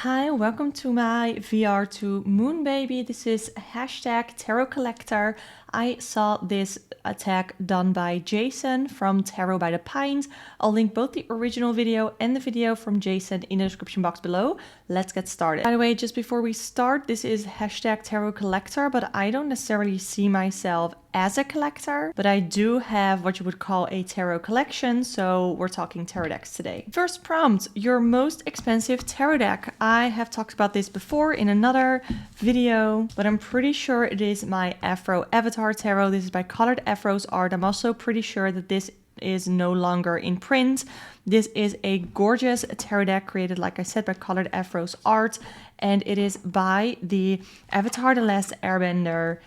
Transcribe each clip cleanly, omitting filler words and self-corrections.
Hi, welcome to my VR to Moon Baby. This is hashtag Tarot Collector. I saw this tag done by Jason from Tarot by the Pines. I'll link both the original video and the video from Jason in the description box below. Let's get started. By the way, just before we start, this is hashtag Tarot Collector, but I don't necessarily see myself as a collector, but I do have what you would call a tarot collection, so we're talking tarot decks today. First prompt, your most expensive tarot deck. I have talked about this before in another video, but I'm pretty sure it is my Afro Avatar Tarot. This is by Colored Afro's Art. I'm also pretty sure that this is no longer in print. This is a gorgeous tarot deck created, like I said, by Colored Afro's Art, and it is by the Avatar The Last Airbender.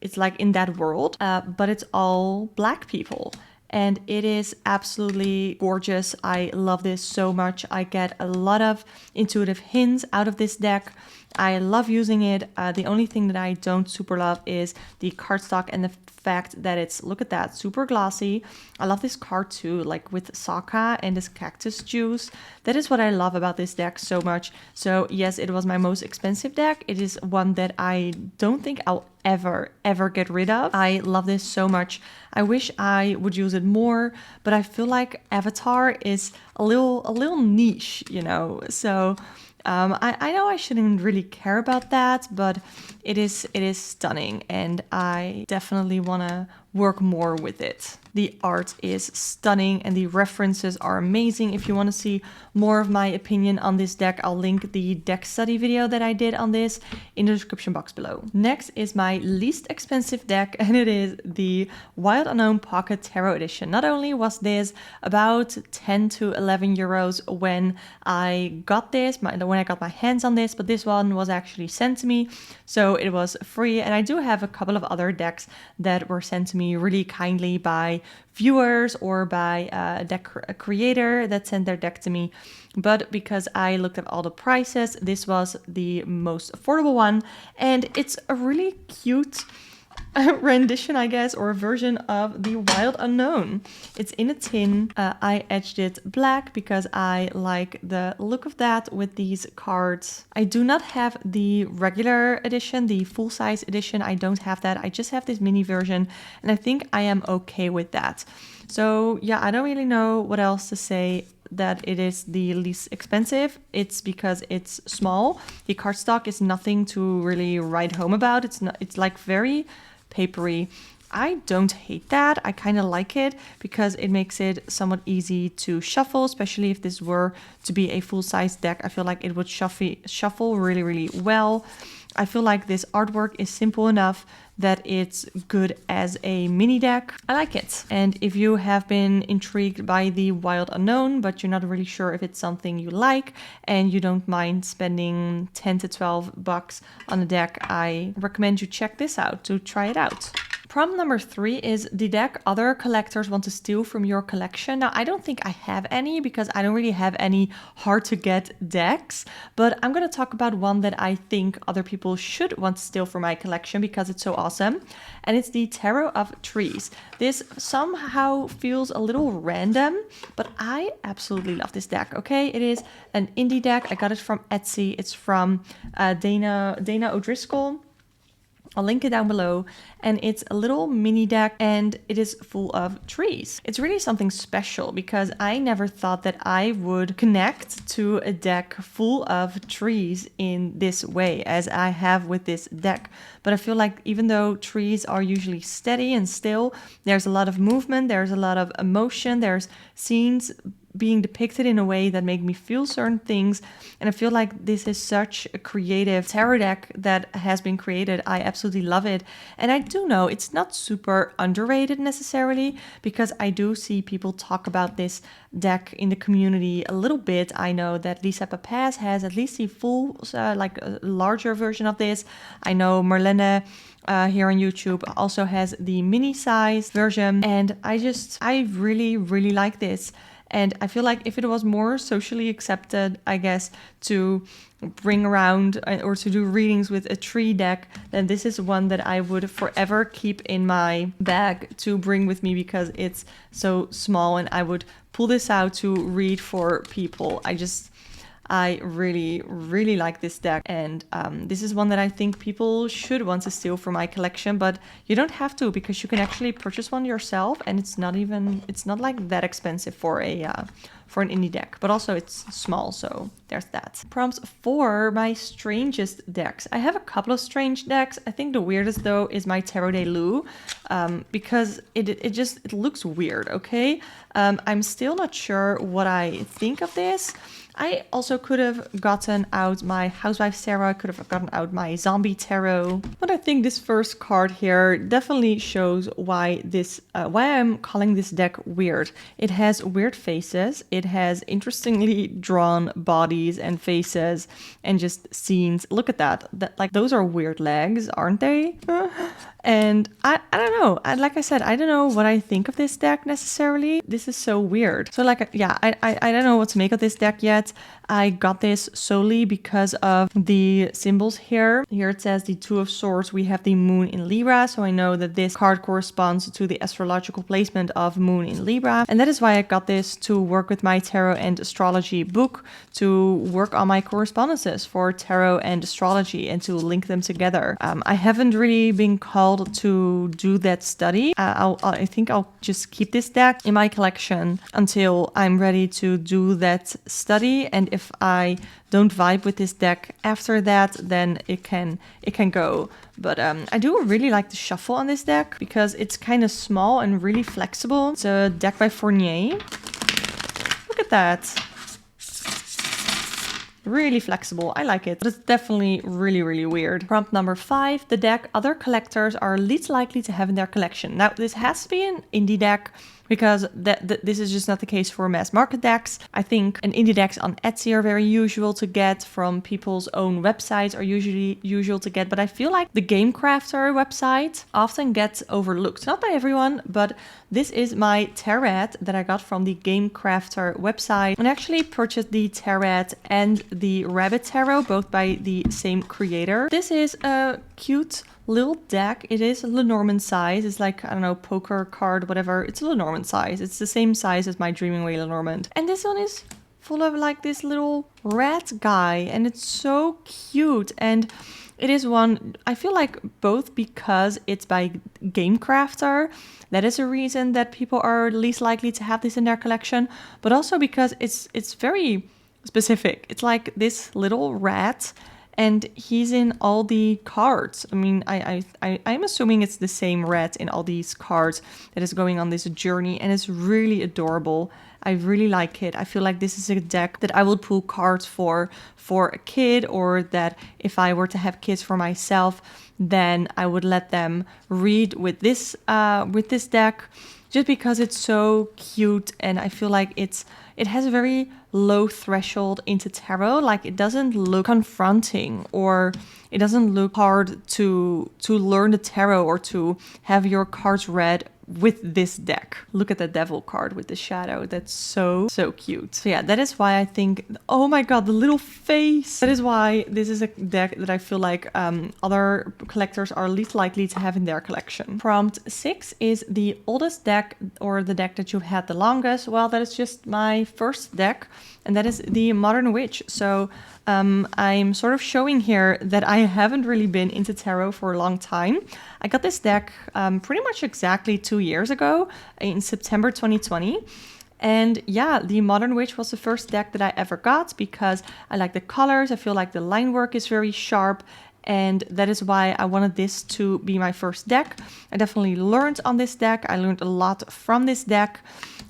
It's like in that world, but it's all black people. And it is absolutely gorgeous. I love this so much. I get a lot of intuitive hints out of this deck. I love using it. The only thing that I don't super love is the cardstock and the fact that it's, look at that, super glossy. I love this card too, like with Sokka and this cactus juice. That is what I love about this deck so much. So yes, it was my most expensive deck. It is one that I don't think I'll ever get rid of. I love this so much. I wish I would use it more, but I feel like Avatar is a little niche, you know. So I know I shouldn't really care about that, but it is stunning, and I definitely want to work more with it. The art is stunning and the references are amazing. If you want to see more of my opinion on this deck, I'll link the deck study video that I did on this in the description box below. Next is my least expensive deck, and it is the Wild Unknown Pocket Tarot Edition. Not only was this about 10 to 11 euros when I got this, when I got my hands on this, but this one was actually sent to me, so it was free. And I do have a couple of other decks that were sent to me really kindly by viewers or by a deck creator that sent their deck to me. But because I looked at all the prices, this was the most affordable one, and it's a really cute rendition, I guess, or a version of the Wild Unknown. It's in a tin. I edged it black because I like the look of that with these cards. I do not have the regular edition, the full-size edition. I don't have that. I just have this mini version, and I think I am okay with that. So yeah, I don't really know what else to say that it is the least expensive. It's because it's small. The cardstock is nothing to really write home about. It's like very papery. I don't hate that. I kind of like it because it makes it somewhat easy to shuffle, especially if this were to be a full-size deck. I feel like it would shuffle really well. I feel like this artwork is simple enough that it's good as a mini deck. I like it. And if you have been intrigued by the Wild Unknown, but you're not really sure if it's something you like and you don't mind spending 10 to 12 bucks on a deck, I recommend you check this out to try it out. Prompt number 3 is the deck other collectors want to steal from your collection. Now, I don't think I have any because I don't really have any hard to get decks, but I'm going to talk about one that I think other people should want to steal from my collection because it's so awesome. And it's the Tarot of Trees. This somehow feels a little random, but I absolutely love this deck, okay? It is an indie deck. I got it from Etsy. It's from Dana O'Driscoll. I'll link it down below, and it's a little mini deck and it is full of trees. It's really something special because I never thought that I would connect to a deck full of trees in this way as I have with this deck. But I feel like even though trees are usually steady and still, there's a lot of movement, there's a lot of emotion, there's scenes being depicted in a way that make me feel certain things. And I feel like this is such a creative tarot deck that has been created. I absolutely love it. And I do know it's not super underrated necessarily because I do see people talk about this deck in the community a little bit. I know that Lisa Papaz has at least the full, like a larger version of this. I know Marlene here on YouTube also has the mini size version. And I really like this. And I feel like if it was more socially accepted, I guess, to bring around or to do readings with a tree deck, then this is one that I would forever keep in my bag to bring with me because it's so small and I would pull this out to read for people. I really, really like this deck. And this is one that I think people should want to steal from my collection, but you don't have to, because you can actually purchase one yourself, and it's not like that expensive for for an indie deck, but also it's small, so there's that. Prompts for my strangest decks. I have a couple of strange decks. I think the weirdest though is my Tarot de Lou, because it looks weird, okay? I'm still not sure what I think of this. I also could have gotten out my Housewives Tarot, I could have gotten out my Zombie Tarot. But I think this first card here definitely shows why I'm calling this deck weird. It has weird faces, it has interestingly drawn bodies and faces and just scenes. Look at that. Like, those are weird legs, aren't they? And I don't know. Like I said, I don't know what I think of this deck necessarily. This is so weird. So like, yeah, I don't know what to make of this deck yet. I got this solely because of the symbols here. Here it says the Two of Swords. We have the Moon in Libra. So I know that this card corresponds to the astrological placement of Moon in Libra. And that is why I got this to work with my tarot and astrology book, to work on my correspondences for tarot and astrology and to link them together. I haven't really been called to do that study. I think I'll just keep this deck in my collection until I'm ready to do that study. And if I don't vibe with this deck after that, then it can go. But I do really like the shuffle on this deck because it's kind of small and really flexible. It's a deck by Fournier. Look at that. Really flexible. I like it, but it's definitely really, really weird. Prompt number 5, the deck other collectors are least likely to have in their collection. Now, this has to be an indie deck, because this is just not the case for mass market decks. I think an indie decks on Etsy are very usual to get, from people's own websites are usually usual to get, but I feel like the Game Crafter website often gets overlooked. Not by everyone, but this is my tarot that I got from the Game Crafter website. And I actually purchased the tarot and the Rabbit Tarot, both by the same creator. This is a cute little deck. It is Lenormand size. It's like, I don't know, poker card, whatever. It's Lenormand size. It's the same size as my Dreaming Way Lenormand. And this one is full of like this little rat guy, and it's so cute. And it is one, I feel like, both because it's by Game Crafter, that is a reason that people are least likely to have this in their collection, but also because it's very specific. It's like this little rat, and he's in all the cards. I mean, I'm assuming it's the same rat in all these cards that is going on this journey, and it's really adorable. I really like it. I feel like this is a deck that I would pull cards for a kid, or that if I were to have kids for myself, then I would let them read with this deck, just because it's so cute, and I feel like it has a very low threshold into tarot. Like, it doesn't look confronting, or it doesn't look hard to learn the tarot or to have your cards read with this deck. Look at the devil card with the shadow. That's so cute. So yeah, that is why I think, oh my god, the little face. That is why this is a deck that I feel like other collectors are least likely to have in their collection. Prompt 6 is the oldest deck, or the deck that you've had the longest. Well, that is just my first deck, and that is the Modern Witch. So I'm sort of showing here that I haven't really been into tarot for a long time. I got this deck pretty much exactly 2 years ago, in September 2020. And yeah, the Modern Witch was the first deck that I ever got, because I like the colors. I feel like the line work is very sharp, and that is why I wanted this to be my first deck. I definitely learned on this deck. I learned a lot from this deck.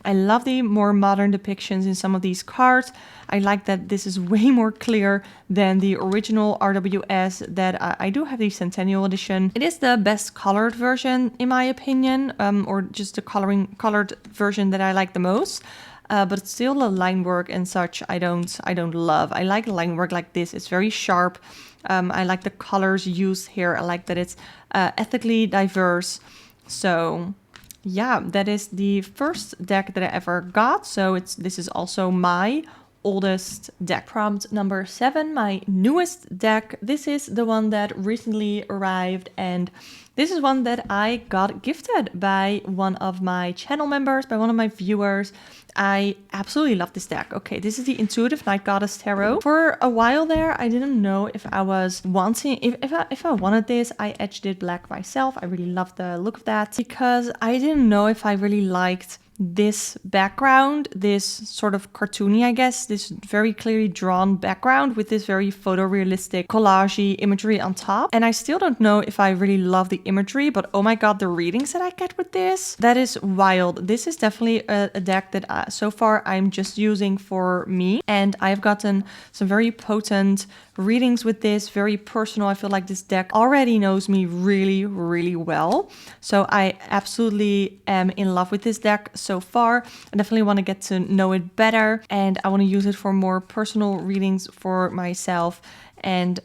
I love the more modern depictions in some of these cards. I like that this is way more clear than the original RWS that I do have the Centennial Edition. It is the best colored version, in my opinion, or just the colored version that I like the most. But still, the line work and such I don't love. I like line work like this. It's very sharp. I like the colors used here. I like that it's ethically diverse. So yeah, that is the first deck that I ever got. So this is also my oldest deck. Prompt number 7, my newest deck. This is the one that recently arrived, and this is one that I got gifted by one of my channel members, by one of my viewers. I absolutely love this deck. Okay, this is the Intuitive Night Goddess Tarot. For a while there, I didn't know if I was wanting, if I wanted this. I edged it black myself. I really love the look of that because I didn't know if I really liked this background, this sort of cartoony, I guess, this very clearly drawn background with this very photorealistic collage imagery on top. And I still don't know if I really love the imagery, but oh my god, the readings that I get with this, that is wild. This is definitely a deck that so far I'm just using for me, and I've gotten some very potent readings with this, very personal. I feel like this deck already knows me really, really well. So I absolutely am in love with this deck so far. I definitely want to get to know it better, and I want to use it for more personal readings for myself. And,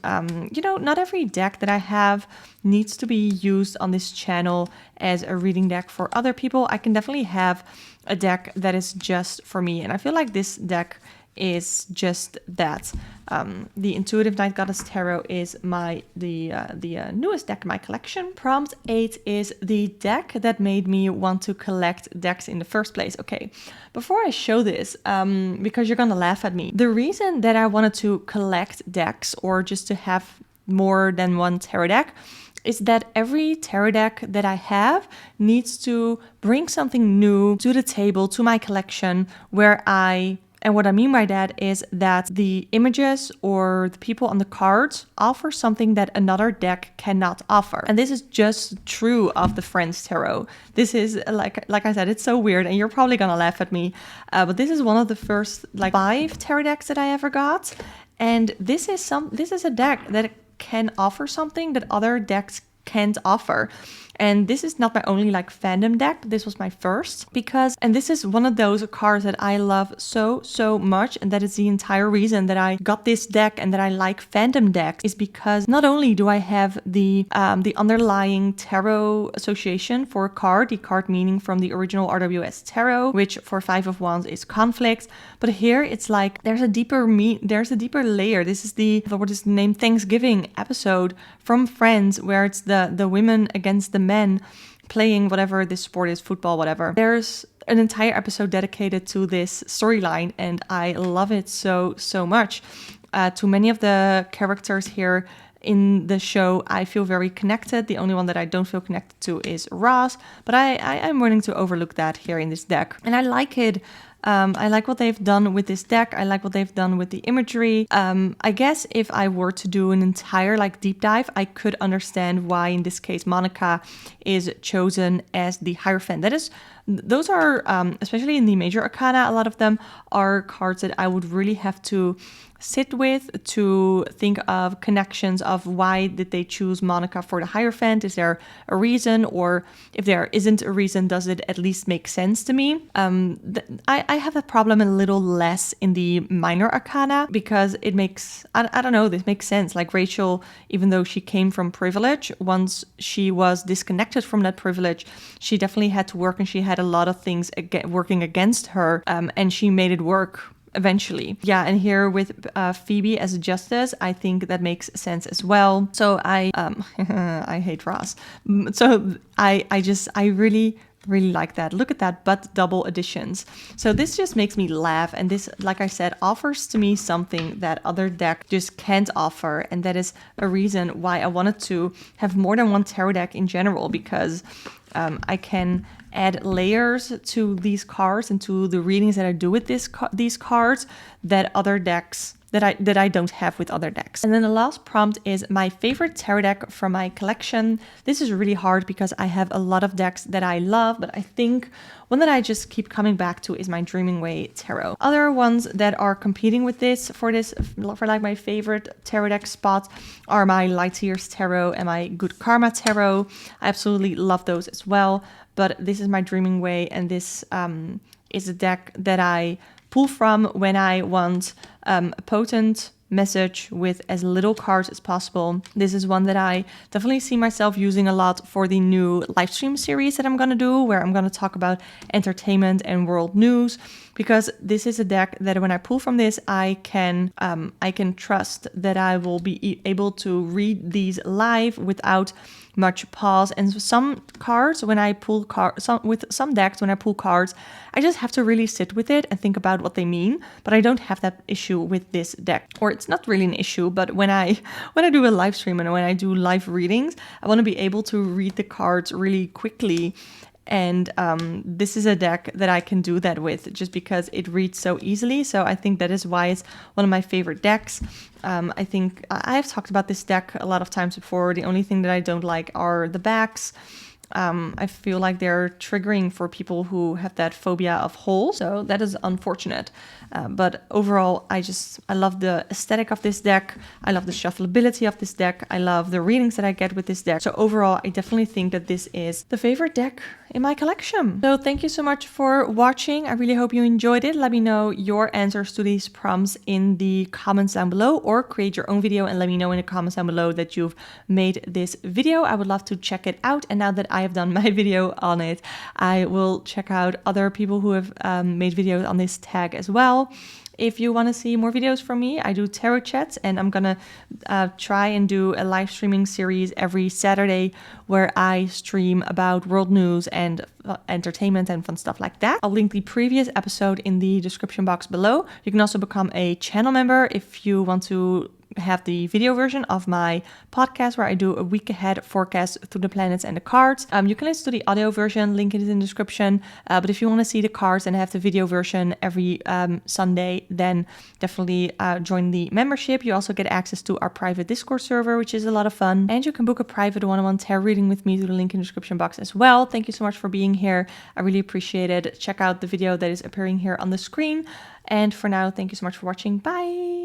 you know, not every deck that I have needs to be used on this channel as a reading deck for other people. I can definitely have a deck that is just for me. And I feel like this deck is just that. The Intuitive Night Goddess Tarot is the newest deck in my collection. Prompt 8 is the deck that made me want to collect decks in the first place. Okay, before I show this, because you're gonna laugh at me, the reason that I wanted to collect decks or just to have more than one tarot deck is that every tarot deck that I have needs to bring something new to the table, to my collection, and what I mean by that is that the images or the people on the cards offer something that another deck cannot offer. And this is just true of the Friends Tarot. This is, like I said, it's so weird and you're probably gonna laugh at me. But this is one of the first 5 tarot decks that I ever got. And this is a deck that can offer something that other decks can't offer. And this is not my only fandom deck. This was my first and this is one of those cards that I love so much, and that is the entire reason that I got this deck and that I like fandom decks, is because not only do I have the underlying tarot association for a card, the card meaning from the original RWS tarot, which for 5 of Wands is conflict, but here it's like there's a deeper layer. This is the name Thanksgiving episode from Friends, where it's the women against the men playing whatever this sport is, football, whatever. There's an entire episode dedicated to this storyline, and I love it so much. To many of the characters here in the show, I feel very connected. The only one that I don't feel connected to is Ross, but I'm willing to overlook that here in this deck. And I like it. I like what they've done with this deck. I like what they've done with the imagery. I guess if I were to do an entire deep dive, I could understand why in this case Monica is chosen as the Hierophant. Those are, especially in the major arcana, a lot of them are cards that I would really have to sit with to think of connections of why did they choose Monica for the Hierophant. Is there a reason? Or if there isn't a reason, does it at least make sense to me? I have that problem a little less in the minor arcana because it makes, I don't know, this makes sense. Like Rachel, even though she came from privilege, once she was disconnected from that privilege, she definitely had to work, and she had a lot of things working against her, and she made it work eventually. Yeah, and here with Phoebe as a justice, I think that makes sense as well. So I hate Ross. So I really like that. Look at that, but double editions. So this just makes me laugh, and this, like I said, offers to me something that other deck just can't offer, and that is a reason why I wanted to have more than one tarot deck in general, because I can add layers to these cards and to the readings that I do with these cards that other decks that I don't have with other decks. And then the last prompt is my favorite tarot deck from my collection. This is really hard because I have a lot of decks that I love, but I think one that I just keep coming back to is my Dreaming Way Tarot. Other ones that are competing with this for my favorite tarot deck spot are my Light Years Tarot and my Good Karma Tarot. I absolutely love those as well, but this is my Dreaming Way, and this is a deck that I pull from when I want a potent message with as little cards as possible. This is one that I definitely see myself using a lot for the new live stream series that I'm going to do, where I'm going to talk about entertainment and world news, because this is a deck that when I pull from this, I can trust that I will be able to read these live without much pause. And some cards, when I pull cards, with some decks, when I pull cards, I just have to really sit with it and think about what they mean. But I don't have that issue with this deck, or it's not really an issue. But when I do a live stream and when I do live readings, I want to be able to read the cards really quickly. And this is a deck that I can do that with, just because it reads so easily. So I think that is why it's one of my favorite decks. I think I've talked about this deck a lot of times before. The only thing that I don't like are the backs. I feel like they're triggering for people who have that phobia of holes, so that is unfortunate. But overall, I love the aesthetic of this deck. I love the shuffleability of this deck. I love the readings that I get with this deck. So overall, I definitely think that this is the favorite deck in my collection. So thank you so much for watching. I really hope you enjoyed it. Let me know your answers to these prompts in the comments down below, or create your own video and let me know in the comments down below that you've made this video. I would love to check it out. And now that I have done my video on it, I will check out other people who have made videos on this tag as well. If you want to see more videos from me, I do tarot chats, and I'm gonna try and do a live streaming series every Saturday where I stream about world news and entertainment and fun stuff like that. I'll link the previous episode in the description box below. You can also become a channel member if you want to have the video version of my podcast, where I do a week ahead forecast through the planets and the cards. You can listen to the audio version, link it in the description. But if you want to see the cards and have the video version every Sunday, then definitely join the membership. You also get access to our private Discord server, which is a lot of fun. And you can book a private one-on-one tarot reading with me through the link in the description box as well. Thank you so much for being here. I really appreciate it. Check out the video that is appearing here on the screen. And for now, thank you so much for watching. Bye!